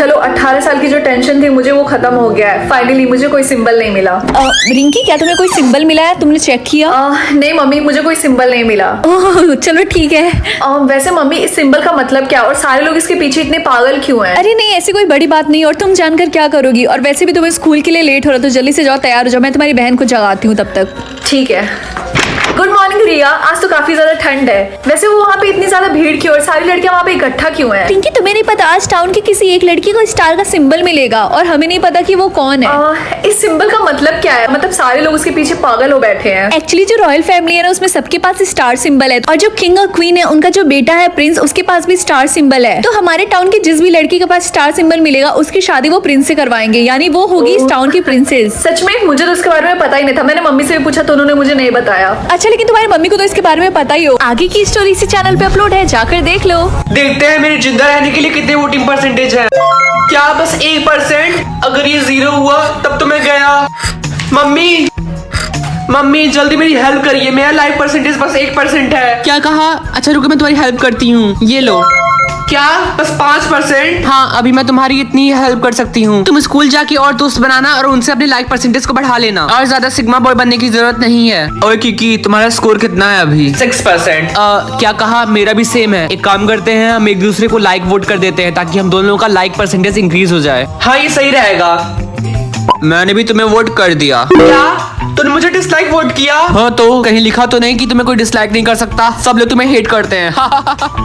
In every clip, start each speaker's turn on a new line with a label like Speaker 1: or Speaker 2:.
Speaker 1: चलो 18 साल की जो टेंशन थी मुझे वो खत्म हो गया है। फाइनली मुझे कोई सिंबल नहीं मिला।
Speaker 2: रिंकी, क्या तुम्हें कोई सिंबल मिला है? तुमने चेक किया?
Speaker 1: नहीं मम्मी, मुझे कोई सिंबल नहीं मिला।
Speaker 2: ओह चलो ठीक है।
Speaker 1: वैसे मम्मी, इस सिंबल का मतलब क्या और सारे लोग इसके पीछे इतने पागल क्यों हैं?
Speaker 2: अरे नहीं, ऐसी कोई बड़ी बात नहीं। और तुम जानकर क्या करोगी? और वैसे भी तुम्हें स्कूल के लिए लेट हो रहा, तो जल्दी से जाओ, तैयार हो जाओ। मैं तुम्हारी बहन को जगाती हूँ तब तक।
Speaker 1: ठीक है। गुड मॉर्निंग रिया, आज तो काफी ज्यादा ठंड है। वैसे वो वहाँ पे इतनी ज्यादा भीड़ क्यों और सारी लड़कियां वहाँ पे इकट्ठा क्यों हैं?
Speaker 2: रिंकी, तुम्हें नहीं पता आज टाउन की किसी एक लड़की को स्टार का सिंबल मिलेगा और हमें नहीं पता कि वो कौन है।
Speaker 1: इस सिंबल का मतलब क्या है? मतलब सारे लोग उसके पीछे पागल हो बैठे हैं।
Speaker 2: एक्चुअली जो रॉयल फैमिली है ना, उसमें सबके पास स्टार सिंबल है। और जो किंग और क्वीन है, उनका जो बेटा है प्रिंस, उसके पास भी स्टार सिंबल है। तो हमारे टाउन की जिस भी लड़की के पास स्टार सिंबल मिलेगा, उसकी शादी वो प्रिंस से करवाएंगे, यानी वो होगी इस टाउन की प्रिंसेस।
Speaker 1: सच में? मुझे तो इसके बारे में पता ही नहीं था। मैंने मम्मी से भी पूछा तो उन्होंने मुझे नहीं बताया।
Speaker 2: अच्छा, लेकिन तुम्हारी मम्मी को तो इसके बारे में पता ही हो। आगे की स्टोरी इसी चैनल पे अपलोड है, जाकर देख लो।
Speaker 3: देखते हैं मेरे जिंदा रहने के लिए कितने वोटिंग परसेंटेज है। क्या बस 1%? अगर ये 0 हुआ तब तो मैं गया। मम्मी मम्मी जल्दी मेरी हेल्प करिए, मेरा लाइफ परसेंटेज बस 1% है। क्या कहा? अच्छा रुको, मैं तुम्हारी हेल्प करती हूँ, ये लो। क्या बस 5%? हाँ, अभी मैं तुम्हारी इतनी हेल्प कर सकती हूँ। तुम स्कूल जाके और दोस्त बनाना और उनसे अपने लाइफ परसेंटेज को बढ़ा लेना, और ज्यादा सिग्मा बॉय बनने की जरूरत नहीं है। और किकी, तुम्हारा स्कोर कितना है अभी? 6%। क्या कहा? मेरा भी सेम है। एक काम करते हैं, हम एक दूसरे को लाइक वोट कर देते हैं ताकि हम दोनों का लाइक परसेंटेज इंक्रीज हो जाए। हाँ, ये सही रहेगा। मैंने भी तुम्हें वोट कर दिया। क्या तुमने मुझे डिसलाइक वोट किया? हाँ, तो कहीं लिखा तो नहीं कि तुम्हें कोई डिसलाइक नहीं कर सकता? सब लोग तुम्हें हेट करते हैं।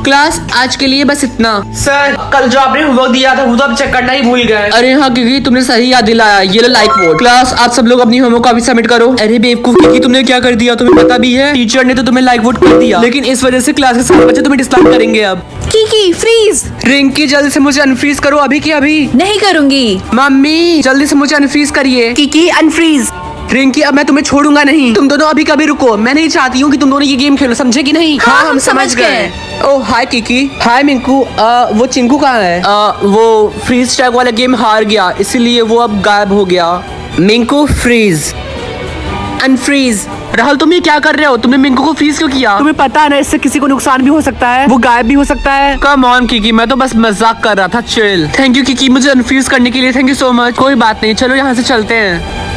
Speaker 3: क्लास, आज के लिए बस इतना। सर, कल जो आपने होमवर्क दिया था वो तो आप चेक करना ही भूल गए। अरे हाँ क्योंकि तुमने सही याद दिलाया, ये लो लाइक वोट। क्लास, आप सब लोग अपनी होमवर्क कॉपी सबमिट करो। अरे बेवकूफ किकी, तुमने क्या कर दिया? तुम्हें पता भी है टीचर ने तो तुम्हें लाइक वोट कर दिया, लेकिन इस वजह से क्लास के सारे बच्चे तुम्हें डिसलाइक करेंगे अब।
Speaker 2: Kiki freeze.
Speaker 3: रिंकी, जल्दी से मुझे अनफ्रीज करो अभी की अभी।
Speaker 2: नहीं करूंगी।
Speaker 3: मम्मी जल्दी से मुझे अनफ्रीज करिए। Kiki unfreeze. रिंकी, अब मैं तुम्हें छोड़ूंगा नहीं। तुम दोनों अभी कभी रुको, मैं नहीं चाहती हूँ कि तुम दोनों ये गेम खेलो, समझे कि नहीं?
Speaker 2: हाँ, हम समझ गए।
Speaker 3: ओह हाय किकी। हाय मिंकू। वो चिंकू कहाँ है? वो फ्रीज टैग वाला गेम हार गया, इसीलिए वो अब गायब हो गया। Minku freeze, unfreeze. राहुल, तुम ये क्या कर रहे हो? तुमने मिंकू को फ्रीज क्यों किया? तुम्हें पता है ना, इससे किसी को नुकसान भी हो सकता है, वो गायब भी हो सकता है। कम ऑन किकी, मैं तो बस मजाक कर रहा था, चिल। थैंक यू किकी, मुझे अनफ्रीज करने के लिए। Thank you so much. कोई बात नहीं, चलो यहाँ से चलते हैं।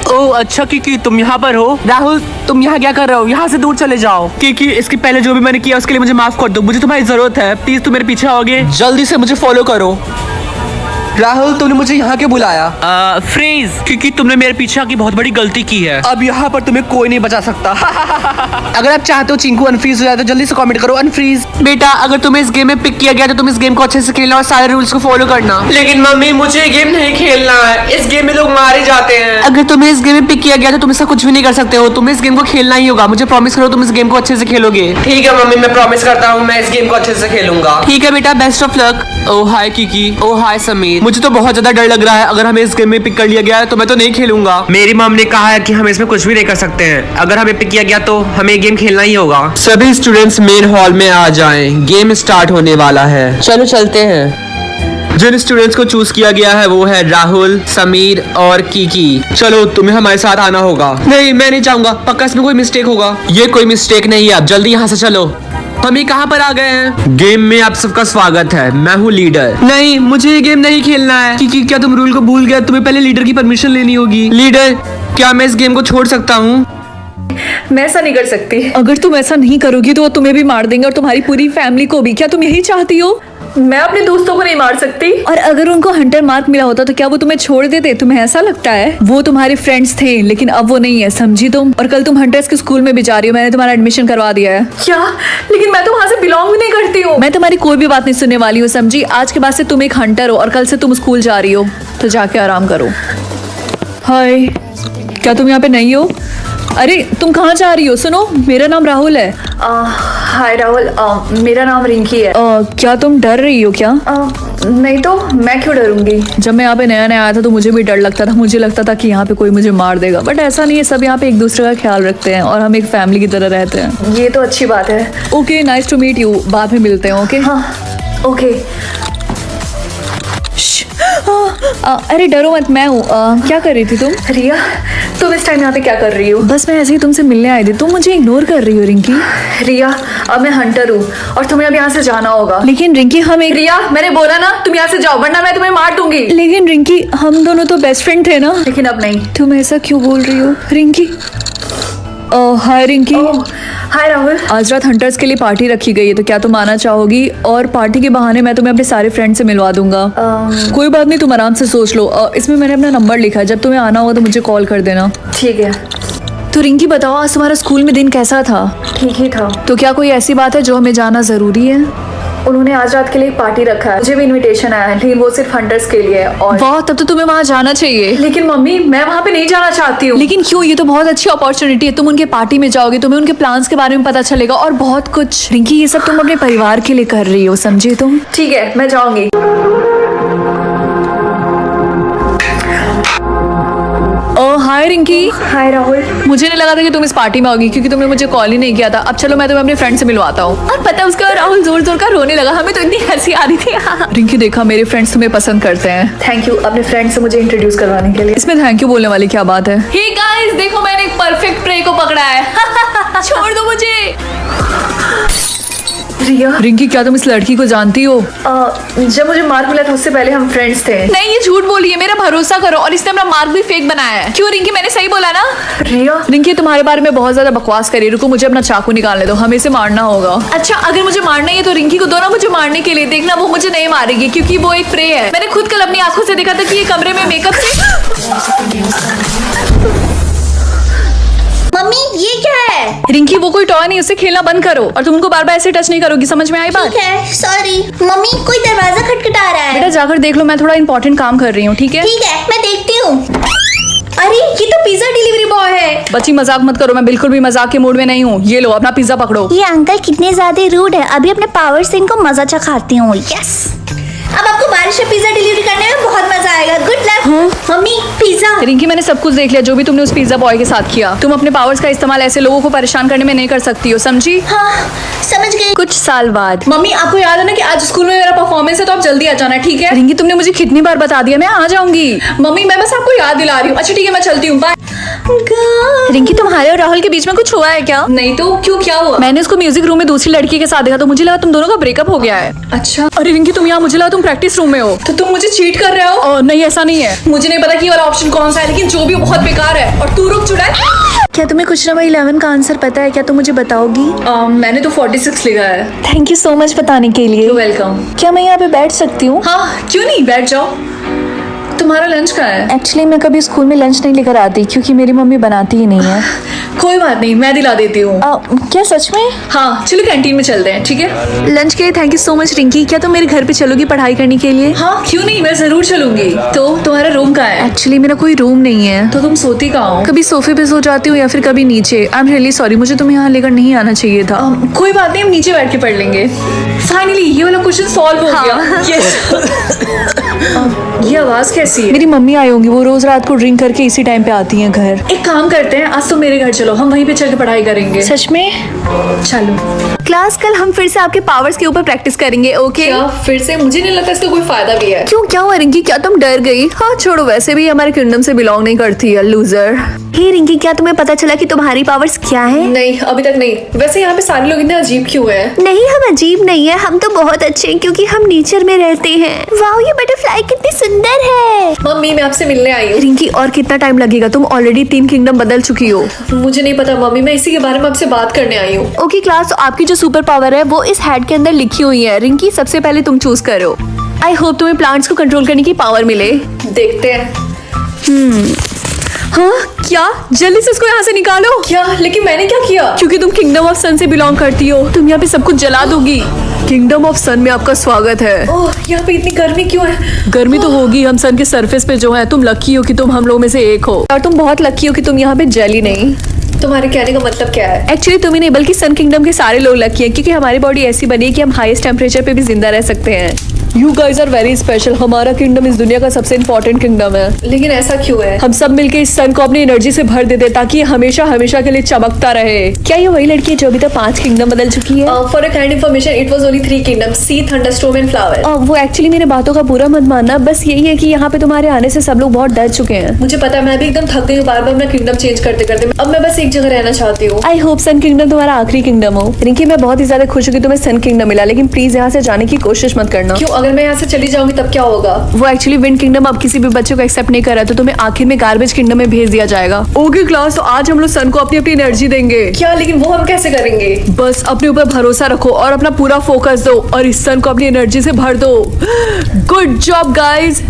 Speaker 3: ओह अच्छा किकी, तुम यहाँ पर हो? राहुल, तुम यहाँ क्या कर रहे हो? यहाँ से दूर चले जाओ। किकी, इसके पहले जो भी मैंने किया उसके लिए मुझे माफ कर दो। मुझे तुम्हारी जरूरत है, प्लीज तुम मेरे पीछे आओगे? जल्दी से मुझे फॉलो करो। राहुल, तुमने मुझे यहाँ क्यों बुलाया? फ्रीज, क्योंकि तुमने मेरे पीछे आके बहुत बड़ी गलती की है। अब यहाँ पर तुम्हें कोई नहीं बचा सकता। अगर आप चाहते हो चिंकू अनफ्रीज हो जाए तो जल्दी से कमेंट करो अनफ्रीज। बेटा, अगर तुम्हें इस गेम में पिक किया गया तो तुम इस गेम को अच्छे से खेलना और सारे रूल्स को फॉलो करना। लेकिन मम्मी, मुझे ये गेम नहीं खेलना है, इस गेम में लोग मारे जाते हैं। अगर तुम्हें इस गेम में पिक किया गया तो तुम इसका कुछ भी नहीं कर सकते हो, तुम्हें इस गेम को खेलना ही होगा। मुझे प्रॉमिस करो तुम इस गेम को अच्छे से खेलोगे। ठीक है मम्मी, मैं प्रॉमिस करता हूँ मैं इस गेम को अच्छे से खेलूंगा। ठीक है बेटा, best of luck. Oh hi Kiki. Oh hi Sameer. मुझे तो बहुत ज्यादा लग रहा है, अगर हमें इस गेम में पिक कर लिया गया है तो मैं तो नहीं खेलूंगा। मेरी मॉम ने कहा है कि हम इसमें कुछ भी नहीं कर सकते हैं, अगर हमें पिक किया गया तो हमें गेम खेलना ही होगा। सभी स्टूडेंट्स मेन हॉल में आ जाएं, गेम स्टार्ट होने वाला है। चलो चलते हैं। जिन स्टूडेंट्स को चूज किया गया है वो है राहुल, समीर और कीकी। चलो तुम्हें हमारे साथ आना होगा। नहीं, मैं नहीं चाहूंगा, पक्का इसमें कोई मिस्टेक होगा। ये कोई मिस्टेक नहीं है, आप जल्दी यहाँ से चलो। हम ये कहाँ पर आ गए हैं? गेम में आप सबका स्वागत है, मैं हूँ लीडर। नहीं, मुझे ये गेम नहीं खेलना है। क्योंकि क्या तुम रूल को भूल गए? तुम्हें पहले लीडर की परमिशन लेनी होगी। लीडर, क्या मैं इस गेम को छोड़ सकता हूँ?
Speaker 1: मैं ऐसा नहीं कर सकती।
Speaker 2: अगर तुम ऐसा नहीं करोगी तो वो तुम्हें भी मार देंगे और तुम्हारी पूरी फैमिली को भी। क्या तुम यही चाहती हो?
Speaker 1: मैं अपने दोस्तों को नहीं मार सकती।
Speaker 2: और अगर उनको हंटर मार्क मिला होता तो क्या वो तुम्हें छोड़ देते? तुम्हें ऐसा लगता है? वो तुम्हारे फ्रेंड्स थे, लेकिन अब वो नहीं है, समझी तुम? और कल तुम हंटर्स के स्कूल में भी जा रही हो, मैंने तुम्हारा एडमिशन करवा दिया है।
Speaker 1: क्या? लेकिन मैं तो वहाँ से बिलोंग भी नहीं करती हूँ।
Speaker 2: मैं तुम्हारी कोई भी बात नहीं सुनने वाली हूँ, समझी? आज के बाद से तुम एक हंटर हो और कल से तुम स्कूल जा रही हो, तो जाके आराम करो। हाय, क्या तुम यहाँ पे नहीं हो? अरे तुम कहाँ जा रही हो? सुनो, मेरा नाम राहुल है।
Speaker 1: हाय राहुल, मेरा नाम रिंकी है।
Speaker 2: क्या तुम डर रही हो क्या?
Speaker 1: नहीं तो मैं क्यों डरूंगी?
Speaker 2: जब मैं यहाँ पे नया नया आया था तो मुझे भी डर लगता था। मुझे लगता था कि यहाँ पे कोई मुझे मार देगा, बट ऐसा नहीं है। सब यहाँ पे एक दूसरे का ख्याल रखते हैं और हम एक फैमिली की तरह रहते हैं।
Speaker 1: ये तो अच्छी बात है।
Speaker 2: Okay, nice to meet you. बाद में मिलते हैं। ओके
Speaker 1: हाँ ओके।
Speaker 2: अरे डरो मत, मैं हूँ। क्या कर रही थी तुम?
Speaker 1: रिया, तुम इस टाइम यहाँ पे क्या कर रही हो?
Speaker 2: बस मैं ऐसे ही तुमसे मिलने आई थी, तुम मुझे इग्नोर कर रही हो रिंकी।
Speaker 1: रिया, अब मैं हंटर हूँ और तुम्हें अब यहाँ से जाना होगा।
Speaker 2: लेकिन रिंकी हम एक
Speaker 1: रिया, मैंने बोला ना तुम यहाँ से जाओ वरना मैं तुम्हें मार दूंगी।
Speaker 2: लेकिन रिंकी हम दोनों तो बेस्ट फ्रेंड थे ना।
Speaker 1: लेकिन अब नहीं।
Speaker 2: तुम ऐसा क्यों बोल रही हो रिंकी? हाय रिंकी।
Speaker 1: हाय राहुल।
Speaker 2: आज रात हंटर्स के लिए पार्टी रखी गई है, तो क्या तुम आना चाहोगी? और पार्टी के बहाने मैं तुम्हें अपने सारे फ्रेंड से मिलवा दूंगा। कोई बात नहीं, तुम आराम से सोच लो। इसमें मैंने अपना नंबर लिखा है, जब तुम्हें आना होगा तो मुझे कॉल कर देना।
Speaker 1: ठीक है।
Speaker 2: तो रिंकी बताओ, आज तुम्हारा स्कूल में दिन कैसा था?
Speaker 1: ठीक ही था।
Speaker 2: तो क्या कोई ऐसी बात है जो हमें जानना जरूरी है?
Speaker 1: उन्होंने आज रात के लिए एक पार्टी रखा है, मुझे भी इनविटेशन आया है, लेकिन वो सिर्फ हंटर्स के लिए है। और
Speaker 2: वाह, तब तो तुम्हें वहाँ जाना चाहिए।
Speaker 1: लेकिन मम्मी, मैं वहाँ पे नहीं जाना चाहती हूँ।
Speaker 2: लेकिन क्यों? ये तो बहुत अच्छी अपॉर्चुनिटी है। तुम उनके पार्टी में जाओगे, तुम्हें उनके प्लान्स के बारे में पता चलेगा और बहुत कुछ। रिंकी, ये सब तुम अपने परिवार के लिए कर रही हो, समझे तुम?
Speaker 1: ठीक है, मैं जाऊंगी।
Speaker 2: हाय रिंकी।
Speaker 1: हाय राहुल।
Speaker 2: मुझे नहीं लगा था कि तुम इस पार्टी में आओगी, क्योंकि तुमने मुझे कॉल ही नहीं किया था। अब चलो मैं तुम्हें अपने फ्रेंड से मिलवाता हूँ। और पता है उसका, राहुल जोर जोर का रोने लगा, हमें तो इतनी हंसी आ रही थी। रिंकी, देखा मेरे फ्रेंड्स तुम्हें पसंद करते हैं।
Speaker 1: थैंक यू अपने फ्रेंड से मुझे इंट्रोड्यूस करवाने के लिए।
Speaker 2: इसमें थैंक यू बोलने वाली क्या बात है? हे गाइस, देखो मैंने एक परफेक्ट प्रे को पकड़ा है। छोड़ दो मुझे।
Speaker 1: रिया।
Speaker 2: रिंकी, क्या तुम इस लड़की को जानती हो?
Speaker 1: जब मुझे मार्क मिला था उससे पहले हम फ्रेंड्स थे।
Speaker 2: नहीं, ये झूठ बोली है, मेरा भरोसा करो। और इसने अपना मार्क भी फेक बनाया है। क्यों रिंकी, मैंने सही बोला ना?
Speaker 1: रिया।
Speaker 2: रिंकी, तुम्हारे बारे में बहुत ज्यादा बकवास करी। रुको, मुझे अपना चाकू निकालने दो, हमें इसे मारना होगा। अच्छा, अगर मुझे मारना ही है तो रिंकी को दो ना मुझे मारने के लिए। देखना, वो मुझे नहीं मारेगी क्योंकि वो एक प्रे है। मैंने खुद कल अपनी आंखों से देखा था कि ये कमरे में मेकअप से।
Speaker 4: मम्मी, ये क्या है?
Speaker 2: रिंकी, वो कोई टॉय नहीं, उससे खेलना बंद करो। और तुम उनको बार बार ऐसे टच नहीं करोगी, समझ में आई बात?
Speaker 4: ठीक है, सॉरी। मम्मी, कोई दरवाजा खटखटा रहा है।
Speaker 2: बेटा जाकर देख लो, मैं थोड़ा इंपॉर्टेंट काम कर रही हूँ। ठीक है?
Speaker 4: ठीक है, मैं देखती हूँ। अरे, ये तो पिज्जा डिलीवरी बॉय है।
Speaker 2: बच्ची, मजाक मत करो, मैं बिल्कुल भी मजाक के मूड में नहीं हूँ। ये लो, अपना पिज्जा पकड़ो।
Speaker 4: ये अंकल कितने ज्यादा रूड है। अभी अपने पावर से इनको मजा चखाती हूँ। यस, अब आपको बारिश में पिज्जा डिलीवरी करने में बहुत मजा आएगा। Good luck. Mummy, pizza.
Speaker 2: Rinki, मैंने सब कुछ देख लिया, जो भी तुमने उस पिज्जा बॉय के साथ किया। तुम अपने पावर्स का इस्तेमाल ऐसे लोगों को परेशान करने में नहीं कर सकती हो, समझी?
Speaker 4: हाँ, समझ गई।
Speaker 2: कुछ साल बाद।
Speaker 1: मम्मी, आपको याद है ना कि आज स्कूल में मेरा परफॉर्मेंस है, तो आप जल्दी आ जाना, ठीक है?
Speaker 2: रिंकी, तुमने मुझे कितनी बार बता दिया, मैं आ जाऊंगी।
Speaker 1: मम्मी, मैं बस आपको याद दिला रही हूँ। अच्छा ठीक है, मैं चलती हूँ, बाय।
Speaker 2: रिंकी, तुम्हारे और राहुल के बीच में कुछ हुआ है क्या?
Speaker 1: नहीं तो क्यों, क्या हुआ?
Speaker 2: मैंने उसको म्यूजिक रूम में दूसरी लड़की के साथ देखा, तो मुझे लगा तुम दोनों का ब्रेकअप हो गया है।
Speaker 1: अच्छा।
Speaker 2: अरे रिंकी, तुम यहाँ, मुझे लगा तुम प्रैक्टिस रूम में हो।
Speaker 1: तो तुम मुझे चीट कर रहे हो?
Speaker 2: नहीं, ऐसा नहीं है।
Speaker 1: मुझे नहीं पता कि ये वाला ऑप्शन कौन सा है, लेकिन जो भी वो बहुत बेकार है। और तू रुक चुड़ा है।
Speaker 2: क्या तुम्हें कुछ नंबर 11 का आंसर पता है क्या? तुम मुझे बताओगी?
Speaker 1: मैंने तो 46 लिखा है।
Speaker 2: थैंक यू सो मच बताने के लिए।
Speaker 1: वेलकम।
Speaker 2: क्या मैं यहाँ पे बैठ सकती हूँ?
Speaker 1: हाँ, क्यों नहीं, बैठ जाओ। तुम्हारा लंच कहाँ है?
Speaker 2: एक्चुअली मैं कभी स्कूल में लंच नहीं लेकर आती, क्योंकि मेरी मम्मी बनाती ही नहीं है।
Speaker 1: कोई बात नहीं, मैं दिला देती हूँ।
Speaker 2: क्या सच में?
Speaker 1: हाँ, चलो कैंटीन में चलते हैं, ठीक है?
Speaker 2: लंच के लिए thank you so much Rinki. क्या तुम मेरे घर पे चलोगी पढ़ाई करने के लिए?
Speaker 1: हाँ, क्यों नहीं, मैं जरूर चलूंगी। तो तुम्हारा रूम कहाँ है?
Speaker 2: एक्चुअली मेरा कोई रूम नहीं है।
Speaker 1: तो तुम सोती कहाँ हो?
Speaker 2: कभी सोफे पे सो जाती हूँ या फिर कभी नीचे। आई एम रियली सॉरी, मुझे तुम्हें यहाँ लेकर नहीं आना चाहिए था।
Speaker 1: कोई बात नहीं, हम नीचे बैठ के पढ़ लेंगे। फाइनली ये वाला क्वेश्चन सॉल्व हो गया। ये आवाज कैसी है?
Speaker 2: मेरी मम्मी आई होंगी, वो रोज रात को ड्रिंक करके इसी टाइम पे आती हैं घर।
Speaker 1: एक काम करते हैं, आज तो मेरे घर चलो, हम वहीं पे चल के पढ़ाई करेंगे।
Speaker 2: सच में?
Speaker 1: चलो।
Speaker 2: क्लास, कल हम फिर से आपके पावर्स के ऊपर प्रैक्टिस करेंगे, ओके?
Speaker 1: क्या फिर से? मुझे नहीं लगता इसका कोई फायदा भी है।
Speaker 2: क्यों, क्या हुआ रिंकी? क्या तुम डर गई? हाँ छोड़ो, वैसे भी हमारे किंगडम से बिलोंग नहीं करती है, लूजर। हे रिंकी, क्या तुम्हें पता चला कि तुम्हारी पावर्स क्या है?
Speaker 1: नहीं, अभी तक नहीं। वैसे यहाँ पे सारे लोग इतने अजीब क्यों हैं?
Speaker 4: नहीं, हम अजीब नहीं है, हम तो बहुत अच्छे हैं क्योंकि हम नेचर में रहते हैं। वाओ, ये बटरफ्लाई कितनी सुंदर है।
Speaker 1: मम्मी, मैं आपसे मिलने आई हूँ।
Speaker 2: रिंकी, और कितना टाइम लगेगा? तुम ऑलरेडी 3 किंगडम बदल चुकी हो।
Speaker 1: मुझे नहीं पता मम्मी, मैं इसी के बारे में आपसे बात करने आई हूँ।
Speaker 2: ओके क्लास, तो आपकी जो सुपर पावर है वो इस हैड के अंदर लिखी हुई है। रिंकी, सबसे पहले तुम चूज करो। आई होप तुम्हें प्लांट्स को कंट्रोल करने की पावर मिले।
Speaker 1: देखते हैं।
Speaker 2: हाँ, क्या? जल्दी से उसको यहाँ से निकालो।
Speaker 1: क्या? लेकिन मैंने क्या किया?
Speaker 2: क्योंकि तुम किंगडम ऑफ सन से बिलोंग करती हो, तुम यहाँ पे सब कुछ जला दोगी। किंगडम ऑफ सन में आपका स्वागत है।
Speaker 1: ओह, यहाँ पे इतनी गर्मी क्यों है?
Speaker 2: गर्मी तो होगी, हम सन के सरफेस पे जो है। तुम लकी हो कि तुम हम लोग में से एक हो, और तुम बहुत लकी हो कि तुम यहाँ पे जली नहीं।
Speaker 1: तुम्हारे कहने का मतलब क्या है?
Speaker 2: एक्चुअली तुम ही नहीं, बल्कि सन किंगडम के सारे लोग लकी हैं, क्योंकि हमारी बॉडी ऐसी बनी है कि हम हाईएस्ट टेम्परेचर पे भी जिंदा रह सकते हैं। You guys are very special. हमारा किंगडम इस दुनिया का सबसे इम्पोर्टेंट किंगडम है।
Speaker 1: लेकिन ऐसा क्यों है?
Speaker 2: हम सब मिलके इस सन को अपनी एनर्जी से भर देते ताकि ये हमेशा हमेशा के लिए चमकता रहे। क्या ये वही लड़की है जो अभी तक 5 किंगडम बदल चुकी है?
Speaker 1: For a kind information, it was only 3 kingdoms, sea, thunderstorm and flower.
Speaker 2: वो एक्चुअली मेरे बातों का बुरा मत मानना, बस यही है कि यहाँ पे तुम्हारे आने से सब लोग बहुत डर चुके हैं।
Speaker 1: मुझे पता है, मैं भी एकदम थक गई हूँ बार बार अपना किंगडम चेंज करते करते। अब मैं बस एक जगह रहना चाहती हूँ।
Speaker 2: आई होप सन किंगडम तुम्हारा आखिरी किंगडम हो। रिंकी, मैं बहुत ही ज्यादा खुश हूँ कि तुम्हें सन किंगडम मिला, लेकिन प्लीज यहाँ से जाने की कोशिश मत करना।
Speaker 1: क्यों? अगर मैं यहाँ से चली जाऊंगी तब क्या होगा?
Speaker 2: वो एक्चुअली विंड किंगडम अब किसी भी बच्चे को एक्सेप्ट नहीं कर रहा, तो तुम्हें आखिर में गार्बेज किंगडम में भेज दिया जाएगा। ओके क्लास, तो आज हम लोग सन को अपनी अपनी एनर्जी देंगे।
Speaker 1: क्या? लेकिन वो हम कैसे करेंगे?
Speaker 2: बस अपने ऊपर भरोसा रखो और अपना पूरा फोकस दो और इस सन को अपनी एनर्जी से भर दो। Good job guys.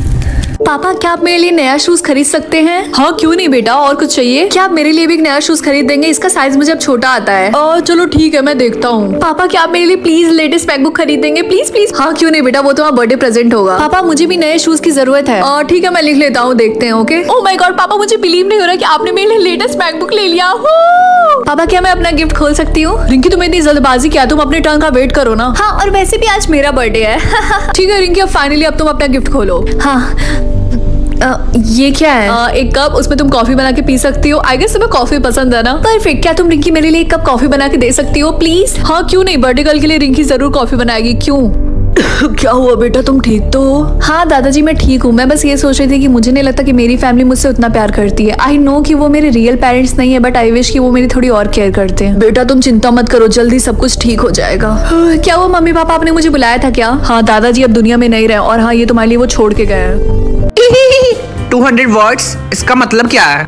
Speaker 2: पापा, क्या आप मेरे लिए नया शूज खरीद सकते हैं? हाँ, क्यों नहीं बेटा, और कुछ चाहिए? क्या आप मेरे लिए भी एक नया शूज खरीद देंगे? इसका साइज मुझे अब छोटा आता है। चलो ठीक है, मैं देखता हूँ। पापा, क्या आप मेरे लिए प्लीज लेटेस्ट मैकबुक खरीद देंगे? Please please. हाँ, क्यों नहीं बेटा, वो तुम्हारा बर्थडे प्रेजेंट होगा। पापा, मुझे भी नए शूज की जरूरत है। ठीक है, मैं लिख लेता हूँ, देखते हैं। ओके। ओह माय गॉड पापा, मुझे बिलीव नहीं हो रहा कि आपने मेरे लिए लेटेस्ट मैकबुक ले लिया। पापा, क्या मैं अपना गिफ्ट खोल सकती हूँ? रिंकी, तुम्हें इतनी जल्दबाजी क्या? तुम अपने टर्न का वेट करो ना। हाँ, और वैसे भी आज मेरा बर्थडे है। ठीक है रिंकी, अब फाइनली अब तुम अपना गिफ्ट खोलो। हाँ, ये क्या है? एक कप, उसमें तुम कॉफी बना के पी सकती हो। आई गेस तुम्हें कॉफी पसंद है ना? परफेक्ट। क्या तुम रिंकी मेरे लिए एक कप कॉफी बना के दे सकती हो प्लीज? हाँ, क्यों नहीं, बर्थडे गर्ल के लिए रिंकी जरूर कॉफी बनाएगी। क्यों? क्या हुआ बेटा, तुम ठीक तो हो? हाँ दादाजी, मैं ठीक हूँ। मैं बस ये सोच रही थी कि मुझे नहीं लगता कि मेरी फैमिली मुझसे उतना प्यार करती है। आई नो कि वो मेरे रियल पेरेंट्स नहीं है, बट आई विश कि वो मेरी थोड़ी और केयर करते हैं। बेटा तुम चिंता मत करो, जल्दी सब कुछ ठीक हो जाएगा। क्या वो मम्मी पापा आपने मुझे बुलाया था क्या? हाँ दादाजी अब दुनिया में नहीं रहे, और हाँ ये तुम्हारे लिए वो छोड़ के गए हैं।
Speaker 3: 200 वर्ड्स, इसका मतलब क्या है?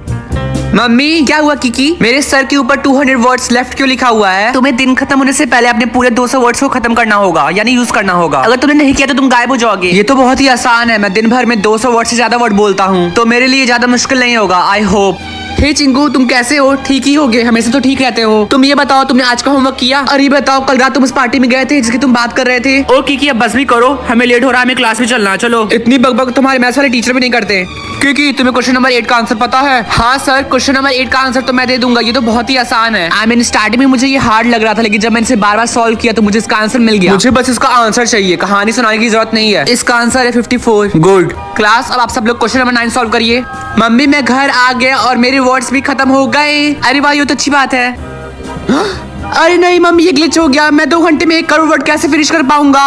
Speaker 3: मम्मी, क्या हुआ किकी? मेरे सर के ऊपर 200 वर्ड्स लेफ्ट क्यों लिखा हुआ है? तुम्हें दिन खत्म होने से पहले अपने पूरे 200 वर्ड्स को खत्म करना होगा, यानी यूज करना होगा। अगर तुमने नहीं किया तो तुम गायब हो जाओगे। ये तो बहुत ही आसान है, मैं दिन भर में 200 वर्ड से ज्यादा वर्ड बोलता हूँ, तो मेरे लिए ज्यादा मुश्किल नहीं होगा। I hope. हे चिंकू, तुम कैसे हो? ठीक ही होगे, हमेशा तो ठीक रहते हो। तुम ये बताओ, तुमने आज का होमवर्क किया? और ये बताओ, कल रात तुम उस पार्टी में गए थे जिसकी तुम बात कर रहे थे? ओ किकी, अब बस भी करो, हमें लेट हो रहा है, हमें क्लास में चलना है। चलो। इतनी बकबक तुम्हारे मैथ्स वाले टीचर भी नहीं करते। क्योंकि तुम्हें क्वेश्चन नंबर 8 का आंसर पता है? हाँ सर, क्वेश्चन नंबर 8 का आंसर तो मैं दे दूंगा, ये तो बहुत ही आसान है। आई मीन स्टार्टिंग में मुझे ये हार्ड लग रहा था, लेकिन जब मैंने इसे बार बार सॉल्व किया तो मुझे इसका आंसर मिल गया। मुझे बस इसका आंसर चाहिए, कहानी सुनाने की जरूरत नहीं है। इसका आंसर है 54। गुड क्लास, अब आप सब लोग क्वेश्चन नंबर 9 सॉल्व करिए। मम्मी, मैं घर आ गया और मेरे वर्ड्स भी खत्म हो गए। अरे वाह, ये तो अच्छी बात है। अरे नहीं मम्मी, ये ग्लिच हो गया। मैं 2 घंटे में 1 करोड़ वर्ड कैसे फिनिश कर पाऊंगा?